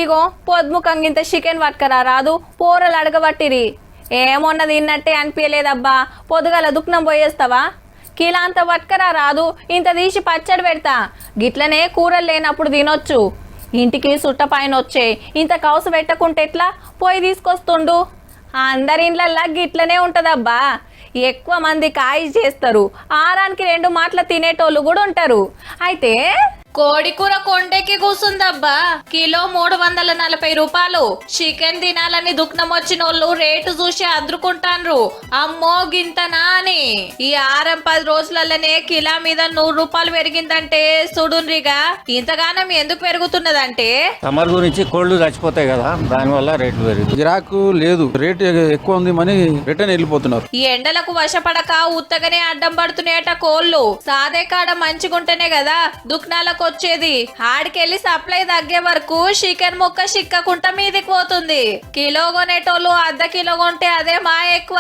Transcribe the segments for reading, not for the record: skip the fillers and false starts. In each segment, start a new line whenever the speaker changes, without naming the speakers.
ఇగో పొద్దుముఖంగా ఇంత చికెన్ పట్టుకరా రాదు, పోరలు అడగబట్టిరి. ఏమొన్న తిన్నట్టే అనిపించలేదబ్బా, పొద్దుగాల దుఃఖం పోయేస్తావా? కిలా అంత పట్టుకరా రాదు, ఇంత తీసి పచ్చడి పెడతా. గిట్లనే కూరలు లేనప్పుడు తినొచ్చు. ఇంటికి సుట్టపైన వచ్చే ఇంత కౌసు పెట్టకుంటే ఎట్లా? పోయి తీసుకొస్తుండు. అందరి ఇండ్లల్లా గిట్లనే ఉంటదబ్బా. ఎక్కువ మంది కాయ చేస్తారు, ఆరానికి 2 మాటలు తినేటోళ్ళు కూడా ఉంటారు. అయితే కోడి కూర కొండెక్కి కూసుందబ్బా. కిలో 340 రూపాయలు. చికెన్ తినాలని దుఃఖం వచ్చినోళ్ళు రేటు చూసి అద్రుకుంటాన్రు. అమ్మో గింతనా అని. ఈ 6-10 రోజులలోనే కిలా మీద 100 రూపాయలు పెరిగిందంటే చూడుండ్రిగా ఇంతగానం ఎందుకు పెరుగుతున్నదంటే
సమ్మర్ గురించి కోళ్లు చచ్చిపోతాయి కదా, దానివల్ల రేట్లు పెరిగింది.
గిరాకు లేదు, రేటు ఎక్కువ ఉంది అని రిటర్న్ వెళ్ళిపోతున్నారు.
ఈ ఎండలకు వశపడక ఉత్తగానే అడ్డం పడుతున్నాయట కోళ్లు. సాదే కాడ మంచిగుంటేనే కదా దుఃఖాలకు వచ్చేది. ఆడికెళ్ళి సప్లై తగ్గే వరకు చికెన్ ముక్క చిక్కకుంట మీదికి పోతుంది. కిలో కొనేటోళ్ళు అర్ధ కిలో కొంటే అదే మా ఎక్కువ.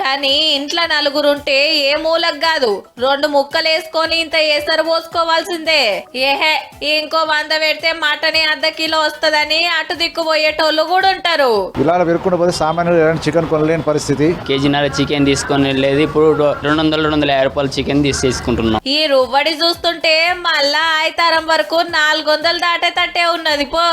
కానీ ఇంట్లో నలుగురుంటే ఏ మూలకు కాదు 2 ముక్కలు వేసుకొని ఇంత ఏసరు పోసుకోవాల్సిందే. ఏహే ఇంకో 100 పెడితే మటనే అర్ధ కిలో వస్తదని అటు దిక్కు పోయేటోళ్ళు కూడా ఉంటారు.
ఇలా పెరుగుకుంటూ పోతే సామాన్యులు చికెన్ కొనలేని పరిస్థితి.
కేజీన్నర చికెన్ తీసుకొని వెళ్ళేది ఇప్పుడు 200-250 రూపాయలు చికెన్ తీసుకుంటున్నాం.
ఈ రువ్వడి చూస్తుంటే మళ్ళా ఆయితారం వరకు 400 దాటేటట్టే ఉన్నది పో.